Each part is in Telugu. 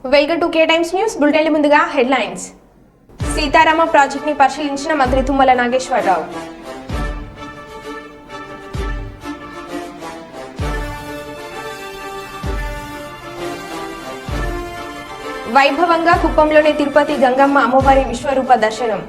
Welcome to K times news bulletin. ముందుగా హెడ్లైన్స్. సీతారామ ప్రాజెక్ట్ ని పరిశీలించిన మంత్రి తుమ్మల నాగేశ్వరరావు. వైభవంగా కుప్పంలోని తిరుపతి గంగమ్మ అమ్మవారి విశ్వరూప దర్శనం.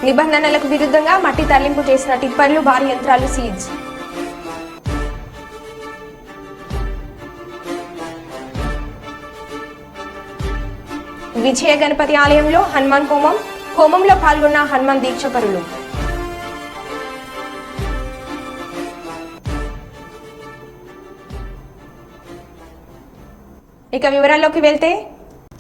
నిబంధనలకు విరుద్ధంగా మట్టి తరలింపు చేసిన టిప్పర్లు, భారీ యంత్రాలు సీజ్. విజయ గణపతి ఆలయంలో హనుమాన్ హోమంలో పాల్గొన్న హనుమాన్ దీక్షపరులు. ఇక వివరాల్లోకి వెళ్తే,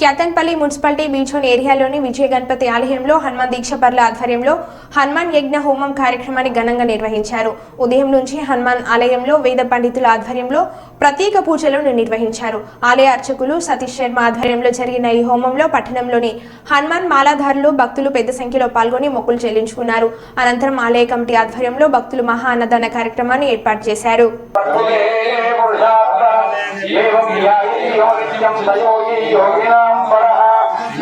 క్యాతన్పల్లి మున్సిపాలిటీ బీచోన్ ఏరియాలోని విజయ గణపతి ఆలయంలో హనుమాన్ దీక్షపర్ల ఆధ్వర్యంలో హనుమాన్ యజ్ఞ హోమం కార్యక్రమాన్ని ఘనంగా నిర్వహించారు. ఉదయం నుంచి హనుమాన్ ఆలయంలో వేద పండితుల ఆధ్వర్యంలో ప్రత్యేక పూజలను నిర్వహించారు. ఆలయ అర్చకులు సతీష్ శర్మ ఆధ్వర్యంలో జరిగిన ఈ హోమంలో పట్టణంలోని హనుమాన్ మాలాధారులు, భక్తులు పెద్ద సంఖ్యలో పాల్గొని మొక్కులు చెల్లించుకున్నారు. అనంతరం ఆలయ కమిటీ ఆధ్వర్యంలో భక్తులు మహా అన్నదాన కార్యక్రమాన్ని ఏర్పాటు చేశారు.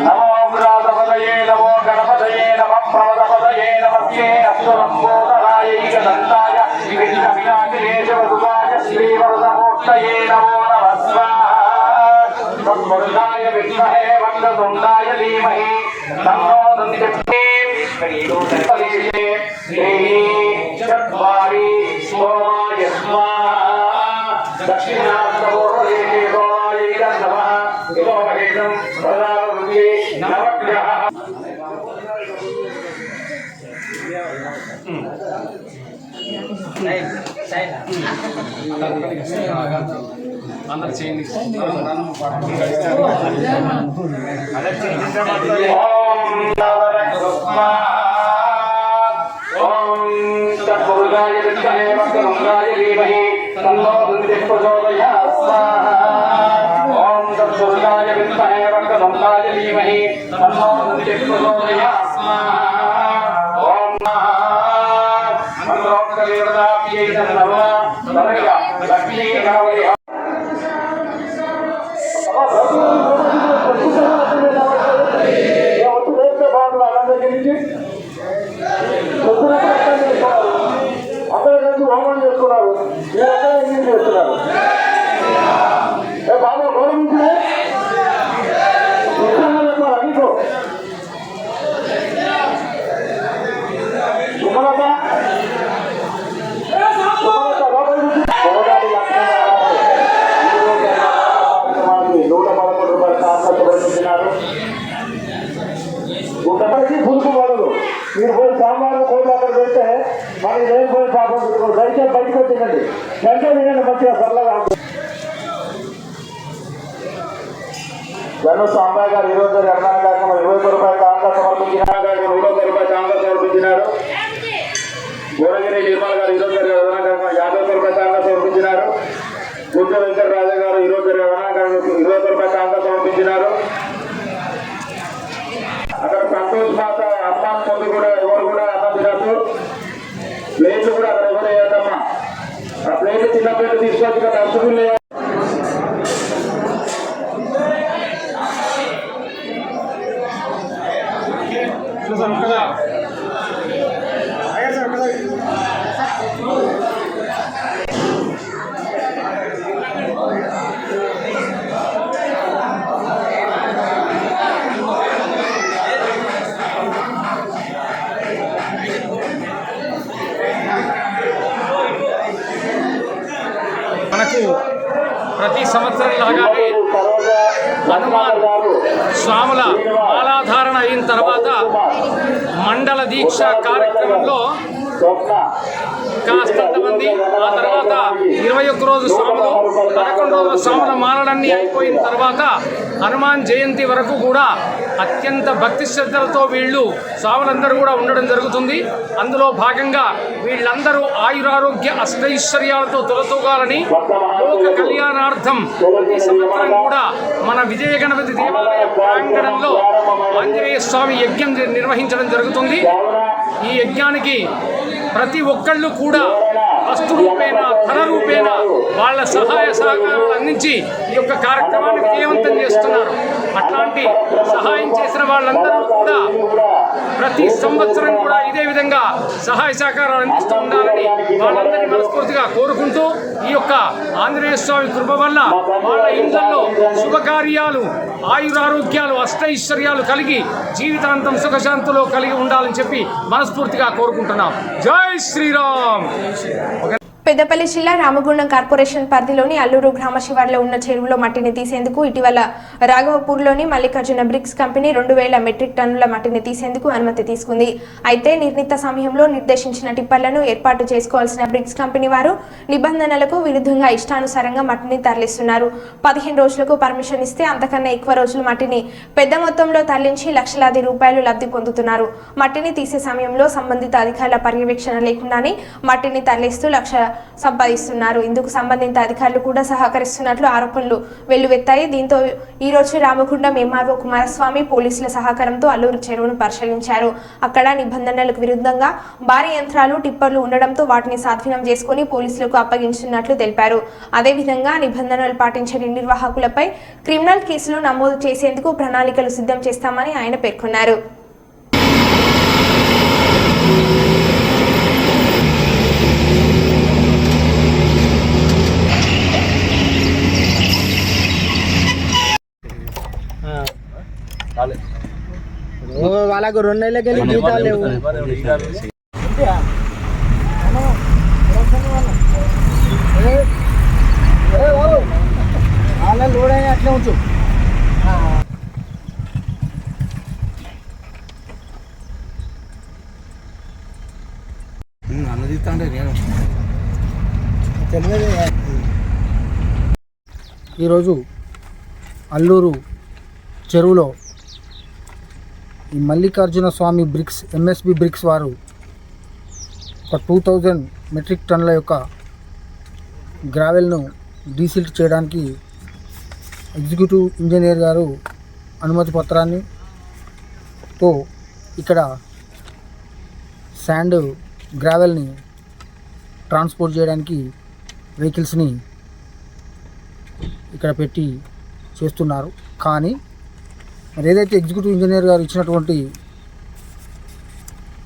నమో వ్రాతపదయే నమో గణపతయే నమః ప్రవదపదయే నమస్తే అశ్వరంబోధరాయ ఏకదంతాయ విఘ్న వినాశనేశ వసుదాయ శ్రీవరదమూర్తయే నమో నమః స్వాహా. తద్వరుణాయ విద్మహే వక్రతుండాయ ధీమహి తన్నో దంతి. చత్వారి సోమాయ స్వాహా. దక్షిణాస్తోరే గోవాయ నమః. శుభోపహేతం ప్రదావృతి నవగ్రహ. అందరు చేయండి. ఓం తత్పురుషాయ విద్మహే వక్రతుండాయ ధీమహి తన్నో దంతి ప్రచోదయాత్ స్వాహా. ఓం తత్పురుషాయ విద్మహే వక్రతుండాయ ధీమహి తన్నో దంతి ప్రచోదయాత్ స్వాహా. ఓం మంత్రోక్తదేవతాభ్యై నమః. తదగా లక్ష్మీ గణపతి అందరూ కలిసి హోమం చేసుకున్నారు. మీరు ఎక్కడ చేస్తున్నారు? బాబా గౌరవించే అనికో సుమలత రూపాయలు పులుపు బదులు మీరు పోయి సాంబారు కోళ్ళు అక్కడ పెడితే మరి నేను పోయి పాపం దయచేసి బయటకు వచ్చిందండి. వెంటనే తినండి, మంచిగా సరళగా. జన్మ సాంబాయి గారు ఈరోజు అన్నదాన కార్యక్రమం 21 రూపాయల కాంగా సమర్పించినారు. 100 రూపాయల కాంగా సమర్పించినారు. గోడగిరి నిర్మల్ గారు ఈరోజు అన్నదాన కార్యక్రమం 50 రూపాయల కాంగా సమర్పించినారు. గుంట వెంకట రాజా గారు ఈరోజు అన్నదాన కార్యక్రమం 20 రూపాయల కాంగా సమర్పించినారు. అక్కడ సంతోష్ మాత హనుమాన్ ముందు కూడా ఎవరు కూడా అన్నం తినద్దు. ప్లేట్లు కూడా అక్కడ ఎవరు వేయద్దమ్మా. ఆ ప్లేట్లు చిన్న ప్లేట్లు తీసుకొచ్చి ఇక్కడ డస్ట్బిన్ లేదు. మనకు ప్రతి సంవత్సరం లాగానే హనుమాన్ స్వాముల మాలాధారణ అయిన తర్వాత మండల దీక్ష కార్యక్రమంలో కాస్తంత మంది, ఆ తర్వాత 21 రోజు స్వాములు, 11 రోజుల స్వాముల మాలలన్నీ అయిపోయిన తర్వాత హనుమాన్ జయంతి వరకు కూడా అత్యంత భక్తి శ్రద్ధలతో వీళ్ళు స్వాములందరూ కూడా ఉండడం జరుగుతుంది. అందులో భాగంగా వీళ్ళందరూ ఆయురారోగ్య అష్టైశ్వర్యాలతో తొలతూగాలని లోక కళ్యాణార్థం ఈ సంవత్సరం కూడా మన విజయ గణపతి దేవాలయ ప్రాంగణంలో ఆంజనేయ స్వామి యజ్ఞం నిర్వహించడం జరుగుతుంది. ఈ యజ్ఞానికి ప్రతి ఒక్కళ్ళు కూడా వస్తు రూపేణ ధన రూపేణ వాళ్ళ సహాయ సహకారాలు అందించి ఈ యొక్క కార్యక్రమాన్ని విజయవంతం చేస్తున్నారు. అట్లాంటి సహాయం చేసిన వాళ్ళందరూ కూడా ప్రతి సంవత్సరం కూడా ఇదే విధంగా సహాయ సహకారాలు అందిస్తూ ఉండాలని వాళ్ళందరినీ మనస్ఫూర్తిగా కోరుకుంటూ ఈ యొక్క ఆంజనేయ స్వామి కృప వల్ల వాళ్ళ ఇంట్లో శుభకార్యాలు, ఆయురారోగ్యాలు, అష్టైశ్వర్యాలు కలిగి జీవితాంతం సుఖశాంతులు కలిగి ఉండాలని చెప్పి మనస్ఫూర్తిగా కోరుకుంటున్నాం. జై శ్రీరామ్. పెద్దపల్లి జిల్లా రామగుండం కార్పొరేషన్ పరిధిలోని అల్లూరు గ్రామ శివార్లో ఉన్న చెరువులో మట్టిని తీసేందుకు ఇటీవల రాఘవపూర్లోని మల్లికార్జున బ్రిక్స్ కంపెనీ 2000 మెట్రిక్ టన్నుల మట్టిని తీసేందుకు అనుమతి తీసుకుంది. అయితే నిర్ణీత సమయంలో నిర్దేశించిన టిప్పర్లను ఏర్పాటు చేసుకోవాల్సిన బ్రిక్స్ కంపెనీ వారు నిబంధనలకు విరుద్ధంగా ఇష్టానుసారంగా మట్టిని తరలిస్తున్నారు. 15 రోజులకు పర్మిషన్ ఇస్తే అంతకన్నా ఎక్కువ రోజులు మట్టిని పెద్ద మొత్తంలో తరలించి లక్షలాది రూపాయలు లబ్ధి పొందుతున్నారు. మట్టిని తీసే సమయంలో సంబంధిత అధికారుల పర్యవేక్షణ లేకుండానే మట్టిని తరలిస్తూ లక్ష సంపాదిస్తున్నారు. ఇందుకు సంబంధిత అధికారులు కూడా సహకరిస్తున్నట్లు ఆరోపణలు వెల్లువెత్తాయి. దీంతో ఈ రోజు రామగుండం ఎంఆర్ఓ కుమారస్వామి పోలీసుల సహకారంతో అల్లూరు చెరువును పరిశీలించారు. అక్కడ నిబంధనలకు విరుద్ధంగా భారీ యంత్రాలు, టిప్పర్లు ఉండడంతో వాటిని స్వాధీనం చేసుకుని పోలీసులకు అప్పగించినట్లు తెలిపారు. అదేవిధంగా నిబంధనలు పాటించని నిర్వాహకులపై క్రిమినల్ కేసులు నమోదు చేసేందుకు ప్రణాళికలు సిద్ధం చేస్తామని ఆయన పేర్కొన్నారు. వాళ్ళకు 2 నెలలకి జీతాలు లేవు. వాళ్ళ లోడ్ అయినా అట్లే ఉంచు. అన్నదిస్తాంటే నేను తెలియదు. ఈరోజు అల్లూరు చెరువులో ఈ మల్లికార్జున స్వామి బ్రిక్స్ ఎంఎస్బి బ్రిక్స్ వారు ఒక 2000 మెట్రిక్ టన్నుల యొక్క గ్రావెల్ను డీసిల్ట్ చేయడానికి ఎగ్జిక్యూటివ్ ఇంజనీర్ గారు అనుమతి పత్రాన్ని తో ఇక్కడ శాండ్ గ్రావెల్ని ట్రాన్స్పోర్ట్ చేయడానికి వెహికల్స్ని ఇక్కడ పెట్టి చేస్తున్నారు. కానీ మరి ఏదైతే ఎగ్జిక్యూటివ్ ఇంజనీర్ గారు ఇచ్చినటువంటి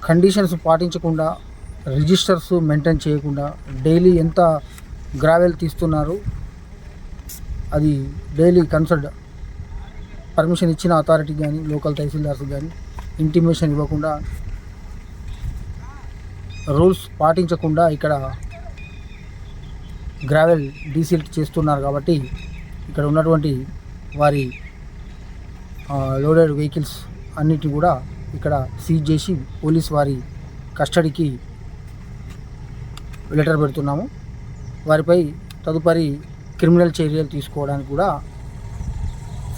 కండిషన్స్ పాటించకుండా, రిజిస్టర్స్ మెయింటైన్ చేయకుండా డైలీ ఎంత గ్రావెల్ తీస్తున్నారు, అది డైలీ కన్సల్ట్ పర్మిషన్ ఇచ్చిన అథారిటీ కానీ లోకల్ తహసీల్దార్స్ కానీ ఇంటిమేషన్ ఇవ్వకుండా, రూల్స్ పాటించకుండా ఇక్కడ గ్రావెల్ డీసిల్ట్ చేస్తున్నారు. కాబట్టి ఇక్కడ ఉన్నటువంటి వారి లోడెడ్ వెహికల్స్ అన్నిటి కూడా ఇక్కడ సీజ్ చేసి పోలీస్ వారి కస్టడీకి లెటర్ పెడుతున్నాము. వారిపై తదుపరి క్రిమినల్ చర్యలు తీసుకోవడానికి కూడా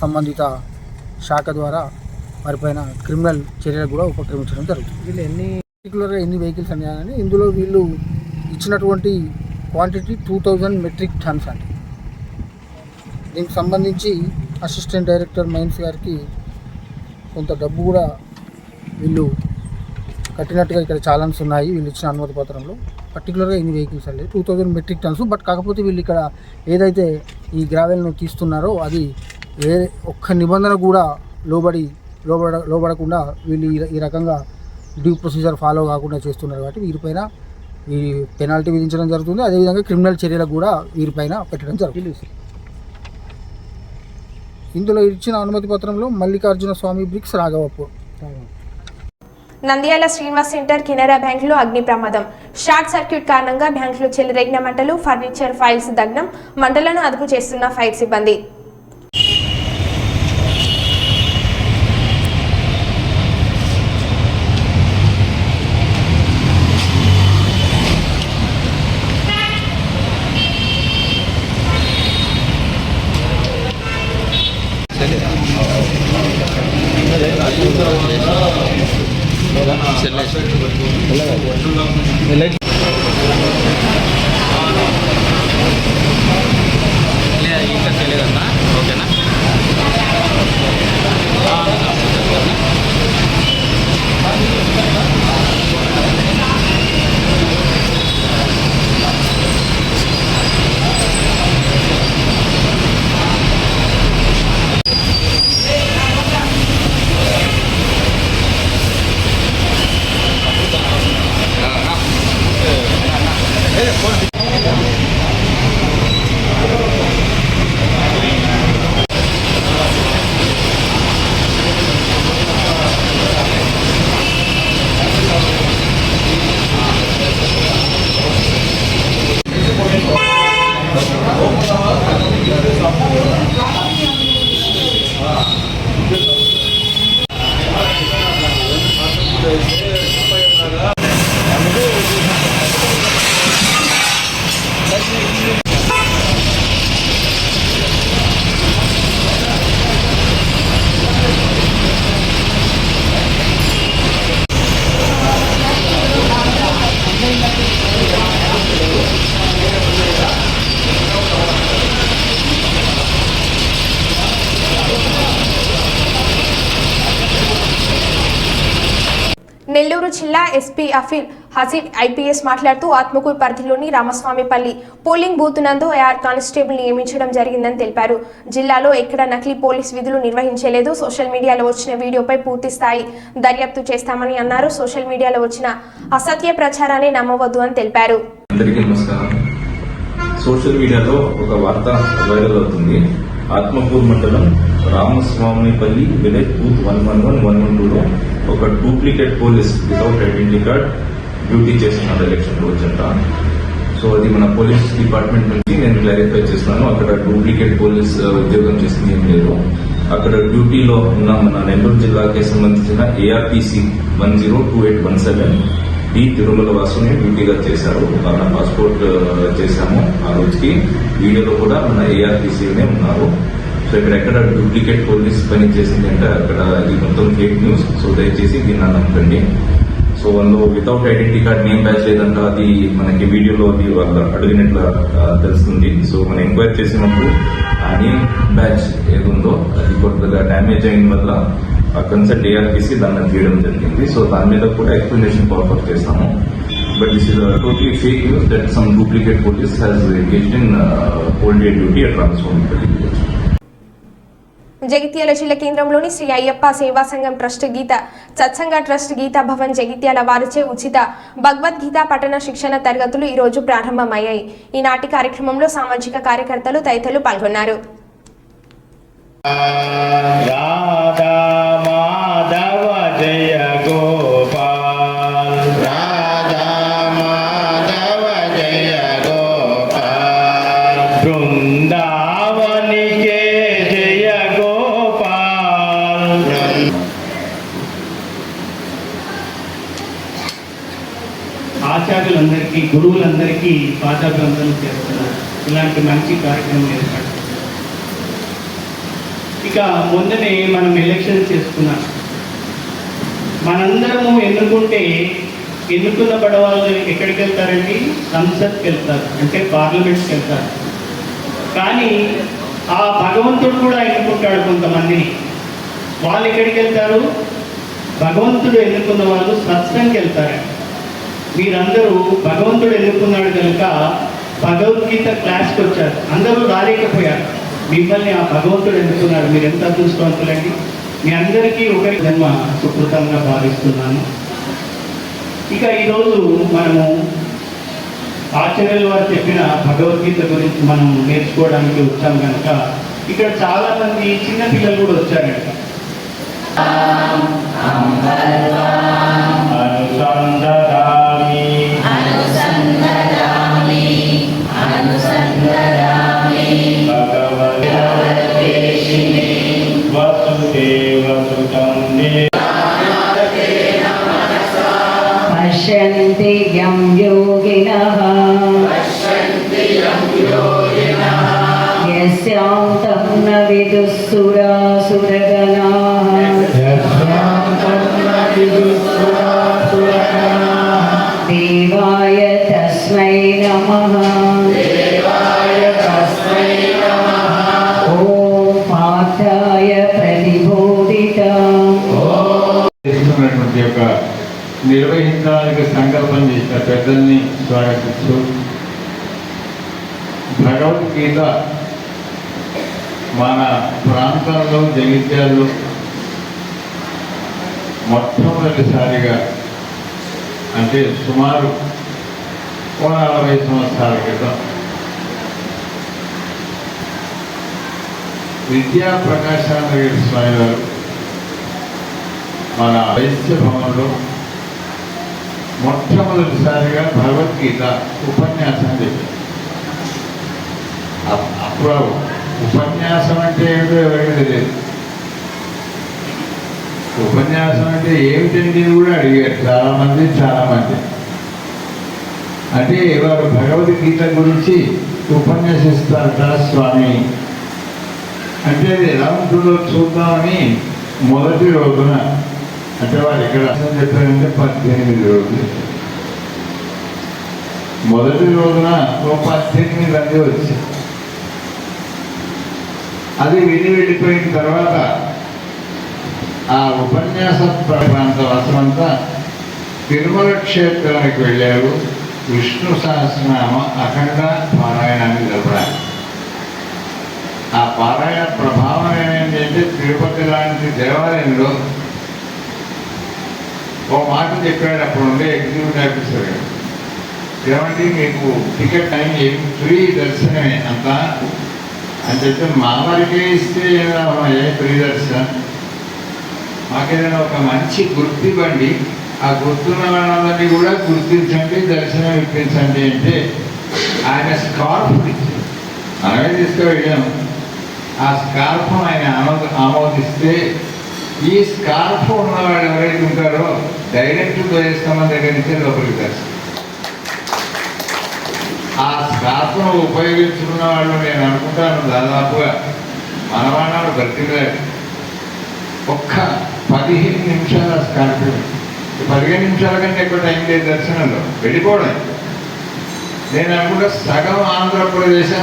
సంబంధిత శాఖ ద్వారా వారిపైన క్రిమినల్ చర్యలు కూడా ఉపక్రమించడం జరుగుతుంది. వీళ్ళు పర్టికులర్గా ఎన్ని వెహికల్స్ అన్నాయని ఇందులో వీళ్ళు ఇచ్చినటువంటి క్వాంటిటీ 2000 మెట్రిక్ టన్స్ అండి. దీనికి సంబంధించి అసిస్టెంట్ డైరెక్టర్ మైన్స్ గారికి కొంత డబ్బు కూడా వీళ్ళు కట్టినట్టుగా ఇక్కడ చాలాన్స్ ఉన్నాయి. వీళ్ళు ఇచ్చిన అనుమతి పత్రంలో పర్టికులర్గా ఎన్ని వెహికల్స్ అనేది 2000 మెట్రిక్ టన్స్. బట్ కాకపోతే వీళ్ళు ఇక్కడ ఏదైతే ఈ గ్రావెల్ను తీస్తున్నారో అది ఒక్క నిబంధన కూడా లోబడకుండా వీళ్ళు ఈ రకంగా డ్యూ ప్రొసీజర్ ఫాలో కాకుండా చేస్తున్నారు. కాబట్టి వీరిపైన ఈ పెనాల్టీ విధించడం జరుగుతుంది. అదేవిధంగా క్రిమినల్ చర్యలకు కూడా వీరిపైన పెట్టడం జరుగుతుంది. ఇందులో ఇచ్చిన అనుమతి పత్రంలో మల్లికార్జున స్వామి బ్రిక్స్ రాఘవపూర్. నంద్యాల శ్రీనివాస్ సెంటర్ కెనరా బ్యాంకులో అగ్ని ప్రమాదం. షార్ట్ సర్క్యూట్ కారణంగా బ్యాంకులో చెలరేగిన మంటలు, ఫర్నిచర్, ఫైల్స్ దగ్నం. మంటలను అదుపు చేస్తున్న ఫైర్ సిబ్బంది. జిల్లా ఎస్పీ అఫీల్ హసీబ్ ఐపీఎస్ మాట్లాడుతూ ఆత్మకూరు పరిధిలోని రామస్వామిపల్లి పోలింగ్ బూత్ నందు ఏఆర్ కానిస్టేబుల్ నియమించడం జరిగిందని తెలిపారు. జిల్లాలో ఎక్కడ నకిలీ పోలీస్ విధులు నిర్వహించలేదు. సోషల్ మీడియాలో వచ్చిన వీడియోపై పూర్తి స్థాయి దర్యాప్తు చేస్తామని అన్నారు. సోషల్ మీడియాలో వచ్చిన అసత్య ప్రచారాన్ని నమ్మవద్దు అని తెలిపారు. అందరికీ నమస్కారం. సోషల్ మీడియాలో ఒక వార్త వైరల్ అవుతుంది. ఆత్మకూరు మండలం రామస్వామిపల్లి విలేజ్ బూత్ 111-112లో ఒక duplicate police without identity card duty చేస్తున్నారు ఎలక్షన్ రోజంట. సో అది మన పోలీస్ డిపార్ట్మెంట్ నుంచి నేను క్లారిఫై చేస్తున్నాను. అక్కడ డూప్లికేట్ పోలీస్ ఉద్యోగం చేసింది ఏం లేదు. అక్కడ డ్యూటీలో ఉన్న మన నెల్లూరు జిల్లాకి సంబంధించిన ఏఆర్టీసీ 102817 డి తిరుమల వాసుని డ్యూటీగా చేశారు. వాళ్ళ పాస్పోర్ట్ చేశాము ఆ రోజుకి. వీడియోలో కూడా మన ఏఆర్టీసీనే ఉన్నారు. సో ఇక్కడ ఎక్కడ డూప్లికేట్ పోలీస్ పని చేసింది అంటే అక్కడ ఇది మొత్తం ఫేక్ న్యూస్. సో దయచేసి దీన్ని నమ్మకండి. సో వాళ్ళు without identity card name batch లేదంట. అది మనకి వీడియోలో వాళ్ళు అడిగినట్లు తెలుస్తుంది. సో మనం ఎంక్వైరీ చేసినప్పుడు ఆ నేమ్ బ్యాచ్ ఏదుందో అది కొద్దిగా డ్యామేజ్ అయిన వల్ల కన్సల్ట్ ఏఆర్టీసీ దాన్ని తీయడం జరిగింది. సో దాని మీద కూడా ఎక్స్ప్లెనేషన్ ఫార్వర్డ్ చేస్తాము. But this is totally fake news that some duplicate police has engaged in old day duty at transformer. Jagtial జిల్లా కేంద్రంలోని శ్రీ అయ్యప్ప సేవా సంఘం ట్రస్ట్ గీత సత్సంగ ట్రస్ట్ గీతా భవన్ జగిత్యాల వారిచే ఉచిత భగవద్గీత పఠన శిక్షణ తరగతులు ఈ రోజు ప్రారంభమయ్యాయి. ఈనాటి కార్యక్రమంలో సామాజిక కార్యకర్తలు తదితరులు పాల్గొన్నారు. రాధా మాధవ జయ గోపాల్, రాధా మాధవ జయ గోపాల్, బృందావనికే జయ గోపాల్. ఆచార్యులందరికీ గురువులందరికీ పాదాభివందనం చేస్తున్నారు. ఇలాంటి మంచి కార్యక్రమం ఏర్పాటు. ఇక ముందనే మనం ఎలక్షన్ చేసుకున్నాం. మనందరము ఎన్నుకున్న పడవాళ్ళు ఎక్కడికి వెళ్తారండి? సంసద్కి వెళ్తారు, అంటే పార్లమెంట్కి వెళ్తారు. కానీ ఆ భగవంతుడు కూడా ఎన్నుకుంటాడు కొంతమందిని. వాళ్ళు ఎక్కడికి వెళ్తారు? భగవంతుడు ఎన్నుకున్న వాళ్ళు సత్సంగ్కి వెళ్తారు. మీరందరూ భగవంతుడు ఎన్నుకున్నాడు కనుక భగవద్గీత క్లాస్కి వచ్చారు. అందరూ రాలేకపోయారు. మిమ్మల్ని ఆ భగవంతుడు ఎన్నుకున్నాడు. మీరు ఎంత అదృష్టవంతులండి. మీ అందరికీ ఒకరి జన్మ సుకృతంగా భావిస్తున్నాను. ఇక ఈరోజు మనము ఆచార్యుల వారు చెప్పిన భగవద్గీత గురించి మనం నేర్చుకోవడానికి వచ్చాం కనుక ఇక్కడ చాలా మంది చిన్నపిల్లలు కూడా వచ్చారంట. पश्यन्ति यं योगिनः यस्यान्तं न विदुः सुरासुरगणाः देवाय तस्मै नमः ॐ पार्थाय प्रतिबोधितम्. నిర్వహించడానికి సంకల్పం చేసిన పెద్దల్ని స్వాగతిస్తూ భగవద్గీత మన ప్రాంతాల్లో జగిత్యాల్లో మొట్టమొదటిసారిగా అంటే సుమారు 40 సంవత్సరాల క్రితం విద్యా ప్రకాశానంద స్వామి గారు మన వైశ్య భవనంలో మొట్టమొదటిసారిగా భగవద్గీత ఉపన్యాసం చెప్పారు. అప్పుడు ఉపన్యాసం అంటే ఏమిటో ఎవరికి తెలియదు. ఉపన్యాసం అంటే ఏమిటండి కూడా అడిగారు చాలామంది. అంటే వారు భగవద్గీత గురించి ఉపన్యసిస్తారట స్వామి. అంటే అది ఎలా ఉంటుందో చూద్దామని మొదటి రోజున, అంటే వారు ఇక్కడ చెప్పారంటే 18 రోజులు. మొదటి రోజున 18 మంది వచ్చారు. అది వెళ్ళిపోయిన తర్వాత ఆ ఉపన్యాస ప్రాంత వాసమంతా తిరుమల క్షేత్రానికి వెళ్ళారు. విష్ణు సహస్రనామ అఖండ పారాయణాన్ని జరపడానికి. ఆ పారాయణ ప్రభావం ఏంటంటే తిరుపతి లాంటి దేవాలయంలో ఓ మాట చెప్పాడు అప్పుడు ఉండే ఎగ్జిక్యూటివ్ ఆఫీసర్ గారు. ఏమంటే మీకు టికెట్ టైం ఏమి ఫ్రీ దర్శనమే అంతా అని చెప్తే మా వారికే ఇస్తే ఏ ఫ్రీ దర్శనం, మాకేదైనా ఒక మంచి గుర్తు ఇవ్వండి, ఆ గుర్తున్న వాళ్ళందరినీ కూడా గుర్తించండి, దర్శనం ఇప్పించండి అంటే ఆయన స్కార్ఫ్ ఇచ్చారు. మనమే తీసుకువెళ్ళాము. ఆ స్కార్ఫ్ ఆయన ఆమోదిస్తే ఈ స్కార్ఫ్ ఉన్నవాళ్ళు ఎవరైతే ఉంటారో డైరెక్ట్ ద్వయస్తంభం దగ్గర నుంచే లోపలికి దర్శనం. ఆ స్కార్ఫ్ను ఉపయోగించుకున్న వాళ్ళు నేను అనుకుంటాను దాదాపుగా మనవాళ్ళు బ్రతికలేదు. ఒక్క 15 నిమిషాలు ఆ స్కార్ఫ్, 15 నిమిషాల కంటే ఎక్కువ టైం లేదు దర్శనంలో వెళ్ళిపోవడం. నేను అనుకుంటా సగం ఆంధ్రప్రదేశ్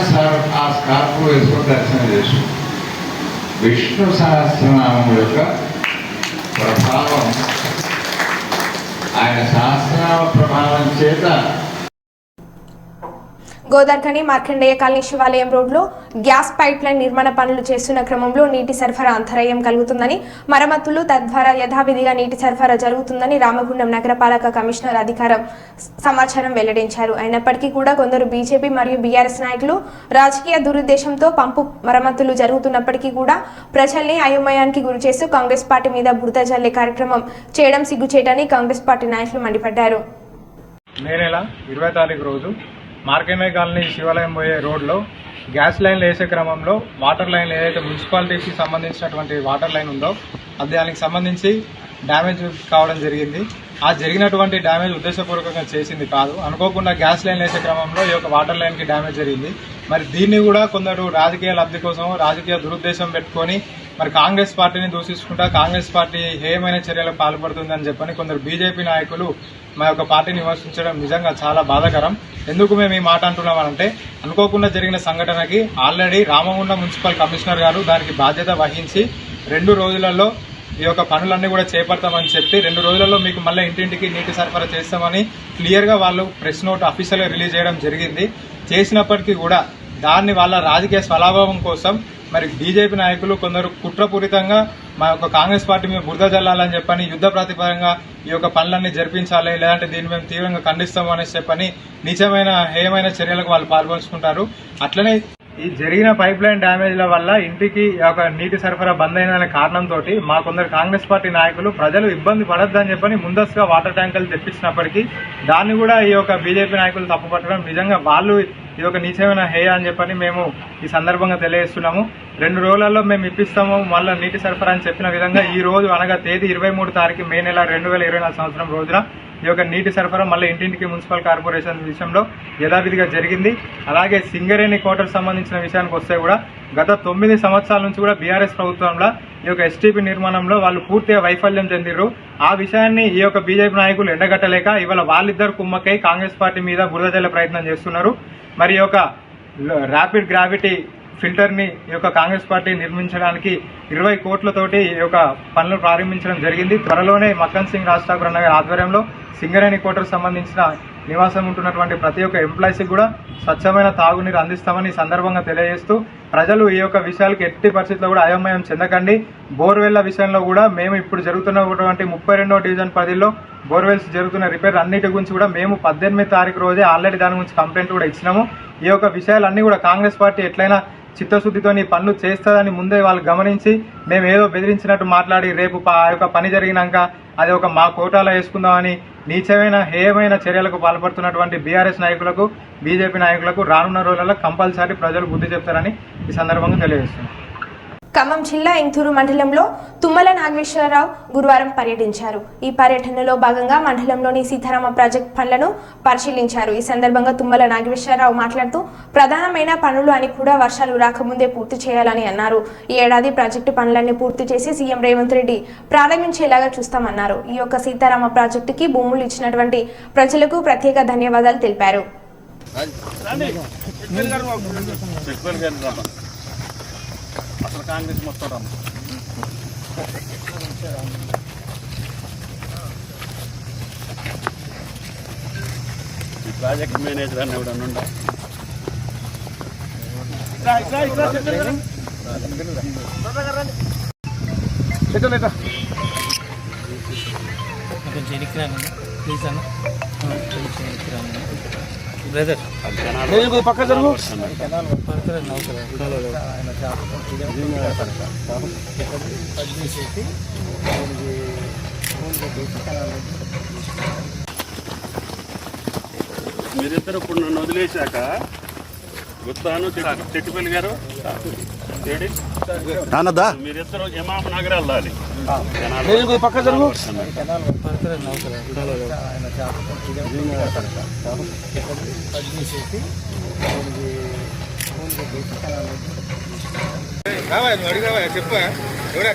ఆ స్కార్ఫ్ వేసుకొని దర్శనం చేసు. విష్ణు సహస్రనామం యొక్క ప్రభావం, ఆయన సహస్రనామ ప్రభావం చేత గోదార్ఖని మార్కండేయ కాలనీ శివాలయం రోడ్లో గ్యాస్ పైప్ లైన్ నిర్మాణ పనులు చేస్తున్న క్రమంలో నీటి సరఫరా అంతరాయం కలుగుతుందని, మరమ్మతులు తద్వారా యథావిధిగా నీటి సరఫరా జరుగుతుందని రామగుండం నగరపాలక కమిషనర్ అధికారం సమాచారం వెల్లడించారు. అయినప్పటికీ కూడా కొందరు బీజేపీ మరియు బీఆర్ఎస్ నాయకులు రాజకీయ దురుద్దేశంతో పంపు మరమ్మతులు జరుగుతున్నప్పటికీ కూడా ప్రజల్ని అయోమయానికి గురిచేస్తూ కాంగ్రెస్ పార్టీ మీద బురద జల్లే కార్యక్రమం చేయడం సిగ్గుచేటని కాంగ్రెస్ పార్టీ నాయకులు మండిపడ్డారు. మే నెల 20వ తారీఖు రోజు మార్కండేయ కాలనీ శివాలయం పోయే రోడ్లో గ్యాస్ లైన్లు వేసే క్రమంలో వాటర్ లైన్ ఏదైతే మున్సిపాలిటీకి సంబంధించినటువంటి వాటర్ లైన్ ఉందో అది దానికి సంబంధించి డ్యామేజ్ కావడం జరిగింది. ఆ జరిగినటువంటి డ్యామేజ్ ఉద్దేశపూర్వకంగా చేసింది కాదు, అనుకోకుండా గ్యాస్ లైన్ వేసే క్రమంలో ఈ యొక్క వాటర్ లైన్కి డ్యామేజ్ జరిగింది. మరి దీన్ని కూడా కొందరు రాజకీయ లబ్ధి కోసం రాజకీయ దురుద్దేశం పెట్టుకొని మరి కాంగ్రెస్ పార్టీని దూషించుకుంటా కాంగ్రెస్ పార్టీ హేయమైన చర్యలకు పాల్పడుతుందని చెప్పని కొందరు బీజేపీ నాయకులు మా యొక్క పార్టీని విమర్శించడం నిజంగా చాలా బాధాకరం. ఎందుకు మేము ఈ మాట అంటున్నామనంటే, అనుకోకుండా జరిగిన సంఘటనకి ఆల్రెడీ రామగుండం మున్సిపల్ కమిషనర్ గారు దానికి బాధ్యత వహించి 2 రోజులలో ఈ యొక్క పనులన్నీ కూడా చేపడతామని చెప్పి 2 రోజులలో మీకు మళ్ళీ ఇంటింటికి నీటి సరఫరా చేస్తామని క్లియర్గా వాళ్ళు ప్రెస్ నోట్ అఫీషియల్గా రిలీజ్ చేయడం జరిగింది. చేసినప్పటికీ కూడా దాన్ని వాళ్ళ రాజకీయ స్వలాభం కోసం మరి బీజేపీ నాయకులు కొందరు కుట్రపూరితంగా మా యొక్క కాంగ్రెస్ పార్టీ మీద బురద జల్లాలని చెప్పని యుద్ధ ప్రతిపరంగా ఈ యొక్క పనులన్నీ జరిపించాలి, లేదంటే దీన్ని మేము తీవ్రంగా ఖండిస్తాము అనేసి చెప్పని నీచమైన హేయమైన చర్యలకు వాళ్ళు పాల్పంచుకుంటారు. అట్లనే ఈ జరిగిన పైప్ లైన్ డ్యామేజ్ల వల్ల ఇంటికి ఒక నీటి సరఫరా బంద్ అయిందనే కారణంతో మా కొందరు కాంగ్రెస్ పార్టీ నాయకులు ప్రజలు ఇబ్బంది పడొద్దని చెప్పని ముందస్తుగా వాటర్ ట్యాంకులు తెప్పించినప్పటికీ దాన్ని కూడా ఈ యొక్క బీజేపీ నాయకులు తప్పుపట్టడం నిజంగా వాళ్ళు ఇది ఒక నీచమైన హేయ అని చెప్పని మేము ఈ సందర్భంగా తెలియజేస్తున్నాము. 2 రోజులలో మేము ఇప్పిస్తాము మళ్ళీ నీటి సరఫరా అని చెప్పిన విధంగా ఈ రోజు అనగా తేదీ 23వ తారీఖు మే నెల 2024 సంవత్సరం రోజున ఈ యొక్క నీటి సరఫరా మళ్ళీ ఇంటింటికి మున్సిపల్ కార్పొరేషన్ విషయంలో యథావిధిగా జరిగింది. అలాగే సింగరేణి కోటకు సంబంధించిన విషయానికి వస్తే కూడా గత 9 సంవత్సరాల నుంచి కూడా బీఆర్ఎస్ ప్రభుత్వంలో ఈ యొక్క ఎస్టీపీ నిర్మాణంలో వాళ్ళు పూర్తిగా వైఫల్యం చెందిర్రు. ఆ విషయాన్ని ఈ యొక్క బీజేపీ నాయకులు ఎండగట్టలేక ఇవాళ వాళ్ళిద్దరు కుమ్మకై కాంగ్రెస్ పార్టీ మీద బురద జల్లే ప్రయత్నం చేస్తున్నారు. మరి ఈ యొక్క ర్యాపిడ్ గ్రావిటీ ఫిల్టర్ని ఈ యొక్క కాంగ్రెస్ పార్టీ నిర్మించడానికి 20 కోట్లతోటి ఈ యొక్క పనులు ప్రారంభించడం జరిగింది. త్వరలోనే మక్కన్ సింగ్ రాజ్ ఠాకూర్ అన్న గారి ఆధ్వర్యంలో సింగరేణి కోటకు సంబంధించిన నివాసం ఉంటున్నటువంటి ప్రతి ఒక్క ఎంప్లాయీస్కి కూడా స్వచ్ఛమైన తాగునీరు అందిస్తామని ఈ సందర్భంగా తెలియజేస్తూ ప్రజలు ఈ యొక్క విషయాలకు ఎట్టి పరిస్థితుల్లో కూడా అయోమయం చెందకండి. బోర్వెల్ల విషయంలో కూడా మేము ఇప్పుడు జరుగుతున్నటువంటి 32వ డివిజన్ పరిధిలో బోర్వెల్స్ జరుగుతున్న రిపేర్ అన్నిటి గురించి కూడా మేము 18వ తారీఖు రోజే ఆల్రెడీ దాని గురించి కంప్లైంట్ కూడా ఇచ్చినాము. ఈ యొక్క విషయాలన్నీ కూడా కాంగ్రెస్ పార్టీ ఎట్లయినా చిత్తశుద్ధితో ఈ పనులు చేస్తుందని ముందే వాళ్ళు గమనించి మేము ఏదో బెదిరించినట్టు మాట్లాడి రేపు ఆ యొక్క పని జరిగినాక అది ఒక మా కోటాలో వేసుకుందామని నీచమైన హేయమైన చర్యలకు పాల్పడుతున్నటువంటి బీఆర్ఎస్ నాయకులకు బీజేపీ నాయకులకు రానున్న రోజులలో కంపల్సరీ ప్రజలు బుద్ధి చెప్తారని ఈ సందర్భంగా తెలియజేస్తున్నారు. ఖమ్మం జిల్లా ఇంతూరు మండలంలో తుమ్మల నాగేశ్వరరావు గురువారం పర్యటించారు. ఈ పర్యటనలో భాగంగా మండలంలోని సీతారామ ప్రాజెక్టు పనులను పరిశీలించారు. ఈ సందర్భంగా తుమ్మల నాగేశ్వరరావు మాట్లాడుతూ ప్రధానమైన పనులు అని కూడా వర్షాలు రాకముందే పూర్తి చేయాలని అన్నారు. ఈ ఏడాది ప్రాజెక్టు పనులన్నీ పూర్తి చేసి సీఎం రేవంత్ రెడ్డి ప్రారంభించేలాగా చూస్తామన్నారు. ఈ యొక్క సీతారామ ప్రాజెక్టుకి భూములు ఇచ్చినటువంటి ప్రజలకు ప్రత్యేక ధన్యవాదాలు తెలిపారు. అసలు కాంగ్రెస్ మొత్తం రమ్మ ప్రాజెక్ట్ మేనేజర్ అని ఎవడన్నా ఉండా? పక్క జరుగు. మీరిద్దరు ఇప్పుడు నన్ను వదిలేశాక గుత్తాను చెట్టుపల్లి గారు మీరిద్దరు ఇమాం నగర్ వెళ్ళాలి. పక్క జరుగు. అడిగావా చెప్పా ఎవడా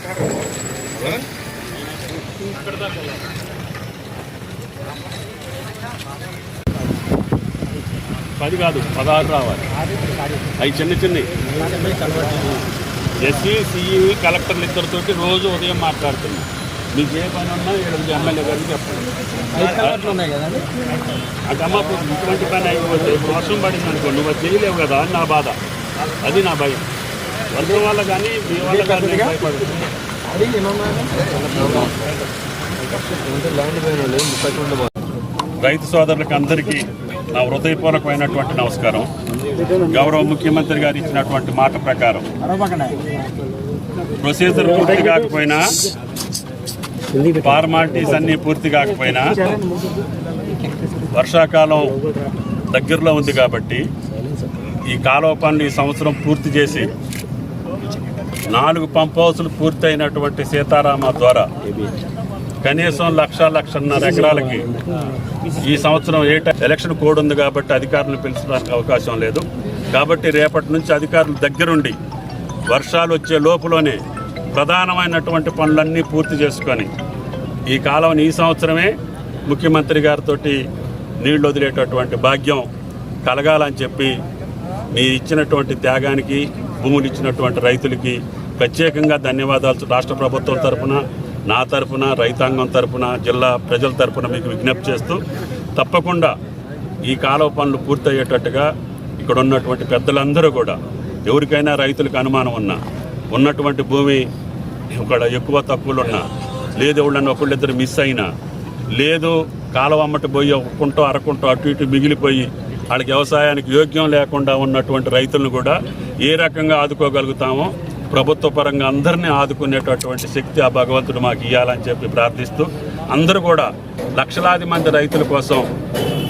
పది కాదు 16 రావాలి. అవి చిన్న చిన్నవి. ఎస్సీ సిఈ కలెక్టర్లు ఇద్దరితోటి రోజు ఉదయం మాట్లాడుతున్నాం. మీకు ఏ పని ఉన్నా ఇక్కడ ఎమ్మెల్యే గారికి చెప్పండి. అదమ్మా ఇటువంటి పని అయిపోతే వర్షం పడింది అనుకో నువ్వు చేయలేవు కదా అని నా బాధ. అది నా భయం. వర్షం వల్ల కానీ మీ వల్ల కానీ భయపడుతుంది. రైతు సోదరులకు అందరికీ నా హృదయపూర్వకమైనటువంటి నమస్కారం. గౌరవ ముఖ్యమంత్రి గారు ఇచ్చినటువంటి మాట ప్రకారం ప్రొసీజర్ పూర్తి కాకపోయినా, ఫార్మాలిటీస్ అన్నీ పూర్తి కాకపోయినా, వర్షాకాలం దగ్గరలో ఉంది కాబట్టి ఈ కాలువ పనులు ఈ సంవత్సరం పూర్తి చేసి 4 పంప్ హౌసులు పూర్తయినటువంటి సీతారామ ద్వారా కనీసం 1,00,000-1,50,000 ఎకరాలకి ఈ సంవత్సరం ఎలక్షన్ కోడ్ ఉంది కాబట్టి అధికారులను పిలిచడానికి అవకాశం లేదు. కాబట్టి రేపటి నుంచి అధికారులు దగ్గరుండి వర్షాలు వచ్చే లోపులోనే ప్రధానమైనటువంటి పనులన్నీ పూర్తి చేసుకొని ఈ కాలంని ఈ సంవత్సరమే ముఖ్యమంత్రి గారితో నీళ్లు వదిలేటటువంటి భాగ్యం కలగాలని చెప్పి మీ ఇచ్చినటువంటి త్యాగానికి, భూములు ఇచ్చినటువంటి రైతులకి ప్రత్యేకంగా ధన్యవాదాలు రాష్ట్ర ప్రభుత్వం తరఫున, నా తరఫున, రైతాంగం తరఫున, జిల్లా ప్రజల తరఫున మీకు విజ్ఞప్తి చేస్తూ తప్పకుండా ఈ కాలువ పనులు పూర్తయ్యేటట్టుగా ఇక్కడ ఉన్నటువంటి పెద్దలందరూ కూడా ఎవరికైనా రైతులకు అనుమానం ఉన్నా, ఉన్నటువంటి భూమి ఇక్కడ ఎక్కువ తక్కువలు ఉన్నా, లేదు ఎవళ్ళన్నా ఒకళ్ళిద్దరు మిస్ అయినా, లేదు కాలువ అమ్మటి పోయి ఒక కుంటో అరకుంటో అటు ఇటు మిగిలిపోయి వాళ్ళకి వ్యవసాయానికి యోగ్యం లేకుండా ఉన్నటువంటి రైతులను కూడా ఏ రకంగా ఆదుకోగలుగుతామో ప్రభుత్వ పరంగా అందరినీ ఆదుకునేటటువంటి శక్తి ఆ భగవంతుడు మాకు ఇవ్వాలని చెప్పి ప్రార్థిస్తూ, అందరూ కూడా లక్షలాది మంది రైతుల కోసం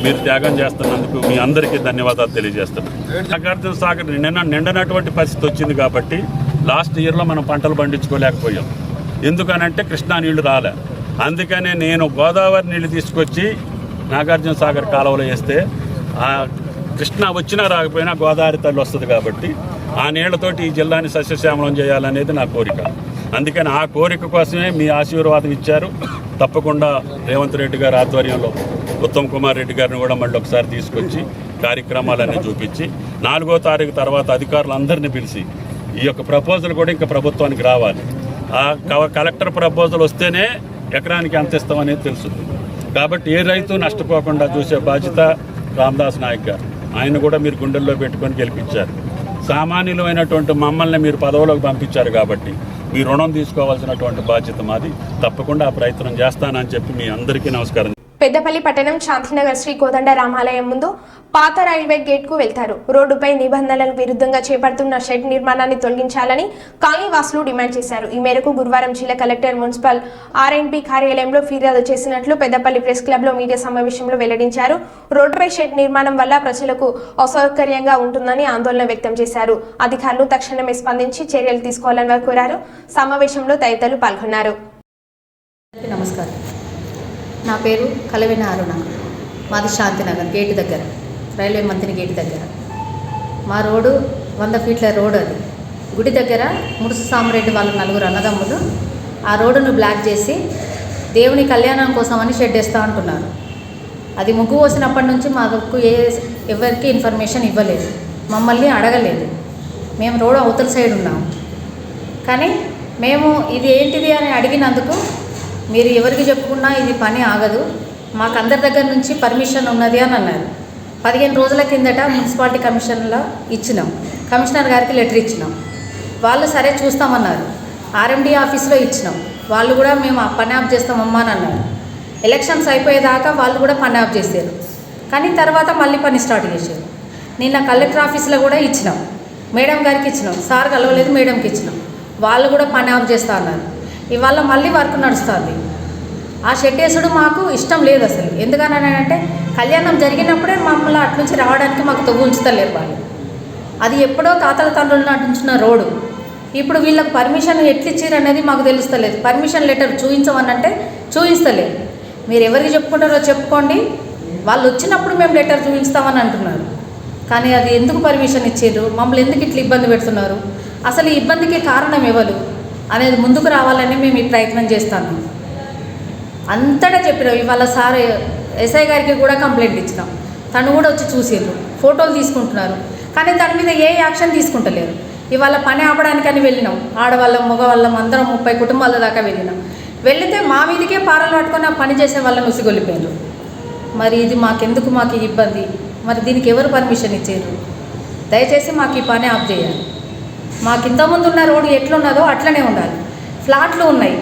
మీరు త్యాగం చేస్తున్నందుకు మీ అందరికీ ధన్యవాదాలు తెలియజేస్తున్నాం. నాగార్జున సాగర్ నిండనటువంటి పరిస్థితి వచ్చింది కాబట్టి లాస్ట్ ఇయర్లో మనం పంటలు పండించుకోలేకపోయాం. ఎందుకనంటే కృష్ణా నీళ్లు రాలే. అందుకనే నేను గోదావరి నీళ్లు తీసుకొచ్చి నాగార్జున సాగర్ కాలువలో వేస్తే ఆ కృష్ణా వచ్చినా రాకపోయినా గోదావరి తల్లి వస్తుంది కాబట్టి ఆ నీళ్లతోటి ఈ జిల్లాని సస్యశ్యామలం చేయాలనేది నా కోరిక. అందుకని ఆ కోరిక కోసమే మీ ఆశీర్వాదం ఇచ్చారు. తప్పకుండా రేవంత్ రెడ్డి గారి ఆధ్వర్యంలో ఉత్తమ్ కుమార్ రెడ్డి గారిని కూడా మళ్ళీ ఒకసారి తీసుకొచ్చి కార్యక్రమాలన్నీ చూపించి 4వ తారీఖు తర్వాత అధికారులందరినీ పిలిచి ఈ యొక్క ప్రపోజల్ కూడా ఇంకా ప్రభుత్వానికి రావాలి. ఆ కలెక్టర్ ప్రపోజల్ వస్తేనే ఎకరానికి ఎంత ఇస్తామనేది తెలుస్తుంది. కాబట్టి ఏ రైతు నష్టపోకుండా చూసే బాధ్యత రామదాస్ నాయక్ గారు. ఆయన కూడా మీరు గుండెల్లో పెట్టుకొని గెలిపించారు. సామాన్యులమైనటువంటి మమ్మల్ని మీరు పదవులోకి పంపించారు కాబట్టి మీ రుణం తీసుకోవాల్సినటువంటి బాధ్యత మాది. తప్పకుండా ఆ ప్రయత్నం చేస్తానని చెప్పి మీ అందరికీ నమస్కారం. పెద్దపల్లి పట్టణం శాంతినగర్ శ్రీ కోదండ రామాలయం ముందు పాత రైల్వే గేట్ కు వెళ్తారు. రోడ్డుపై నిబంధనలకు విరుద్ధంగా చేపడుతున్న షెడ్ నిర్మాణాన్ని తొలగించాలని కాలనీ వాసులు డిమాండ్ చేశారు. ఈ మేరకు గురువారం జిల్లా కలెక్టర్ మున్సిపల్ ఆర్ఎండ్బి కార్యాలయంలో ఫిర్యాదు చేసినట్లు పెద్దపల్లి ప్రెస్ క్లబ్ లో మీడియా సమావేశంలో వెల్లడించారు. రోడ్డుపై షెడ్ నిర్మాణం వల్ల ప్రజలకు అసౌకర్యంగా ఉంటుందని ఆందోళన వ్యక్తం చేశారు. అధికారులు తక్షణమే స్పందించి చర్యలు తీసుకోవాలని వారు కోరారు. సమావేశంలో తదితరులు పాల్గొన్నారు. నమస్కారం. నా పేరు కలవిన అరుణ. మాది శాంతినగర్ గేటు దగ్గర, రైల్వే మంత్రి గేటు దగ్గర. మా రోడ్డు 100 ఫీట్ల రోడ్డు. అది గుడి దగ్గర ముడుసు సామరెడ్డి వాళ్ళ 4 అన్నదమ్ములు ఆ రోడ్డును బ్లాక్ చేసి దేవుని కళ్యాణం కోసమని షెడ్ వేస్తూ అంటున్నారు. అది ముగ్గు పోసినప్పటి నుంచి మాకు ఎవరికి ఇన్ఫర్మేషన్ ఇవ్వలేదు, మమ్మల్ని అడగలేదు. మేము రోడ్డు అవతల సైడ్ ఉన్నాము. కానీ మేము ఇది ఏంటిది అని అడిగినందుకు మీరు ఎవరికి చెప్పుకున్నా ఇది పని ఆగదు, మాకు అందరి దగ్గర నుంచి పర్మిషన్ ఉన్నది అని అన్నారు. 15 రోజుల కిందట మున్సిపాలిటీ కమిషనర్ గారికి లెటర్ ఇచ్చినాం. వాళ్ళు సరే చూస్తామన్నారు. ఆర్ఎండి ఆఫీస్లో ఇచ్చినాం. వాళ్ళు కూడా మేము ఆ పని ఆఫ్ చేస్తామమ్మా అని అన్నారు. ఎలక్షన్స్ అయిపోయేదాకా వాళ్ళు కూడా పని ఆఫ్ చేశారు. కానీ తర్వాత మళ్ళీ పని స్టార్ట్ చేశారు. నిన్న కలెక్టర్ ఆఫీస్లో కూడా ఇచ్చినాం. మేడం గారికి ఇచ్చినాం. సార్ కలవలేదు, మేడంకి ఇచ్చినాం. వాళ్ళు కూడా పని ఆఫ్ చేస్తా అన్నారు. ఇవాళ మళ్ళీ వర్క్ నడుస్తుంది. ఆ షెడ్ వేసుడు మాకు ఇష్టం లేదు అసలు. ఎందుకనంటే కళ్యాణం జరిగినప్పుడే మమ్మల్ని అటు నుంచి రావడానికి మాకు తవ్వు ఉంచుతలేరు వాళ్ళు. అది ఎప్పుడో తాతల తండ్రుల నాటి ఉంచిన రోడ్డు. ఇప్పుడు వీళ్ళకి పర్మిషన్ ఎట్లు ఇచ్చారు అనేది మాకు తెలుస్తలేదు. పర్మిషన్ లెటర్ చూపించమనంటే చూపిస్తలేదు. మీరు ఎవరికి చెప్పుకుంటారో చెప్పుకోండి, వాళ్ళు వచ్చినప్పుడు మేము లెటర్ చూపిస్తామని అంటున్నారు. కానీ అది ఎందుకు పర్మిషన్ ఇచ్చారు, మమ్మల్ని ఎందుకు ఇట్లా ఇబ్బంది పెడుతున్నారు, అసలు ఈ ఇబ్బందికి కారణం ఎవరు అనేది ముందుకు రావాలని మేము ఈ ప్రయత్నం చేస్తాము. అంతటా చెప్పినాం. ఇవాళ సార్ ఎస్ఐ గారికి కూడా కంప్లైంట్ ఇచ్చినాం. తను కూడా వచ్చి చూసిండ్రు, ఫోటోలు తీసుకుంటున్నారు. కానీ దాని మీద ఏ యాక్షన్ తీసుకుంటలేరు. ఇవాళ పని ఆపడానికని వెళ్ళినాం. ఆడవాళ్ళం మగవాళ్ళం అందరం 30 కుటుంబాల దాకా వెళ్ళినాం. వెళితే మా మీదకే పారలు పట్టుకొని ఆ పని చేసే వాళ్ళని ఉసిగొలిపోయారు. మరి ఇది మాకెందుకు, మాకు ఈ ఇబ్బంది, మరి దీనికి ఎవరు పర్మిషన్ ఇచ్చారు? దయచేసి మాకు ఈ పని ఆఫ్ చేయాలి. మాకు ఇంతకుముందు ఉన్న రోడ్డు ఎట్లున్నదో అట్లనే ఉండాలి. ఫ్లాట్లు ఉన్నాయి,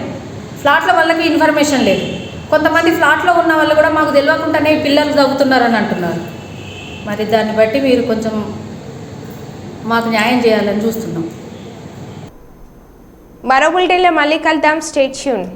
ఫ్లాట్ల వాళ్ళకి ఇన్ఫర్మేషన్ లేదు. కొంతమంది ఫ్లాట్లో ఉన్న వాళ్ళు కూడా మాకు తెలియకుండానే పిల్లలు తవ్వుతున్నారని అంటున్నారు. మరి దాన్ని బట్టి మీరు కొంచెం మాకు న్యాయం చేయాలని చూస్తున్నాం. మరో బులెటిన్లో మళ్ళీ కలుద్దాం. Stay tune.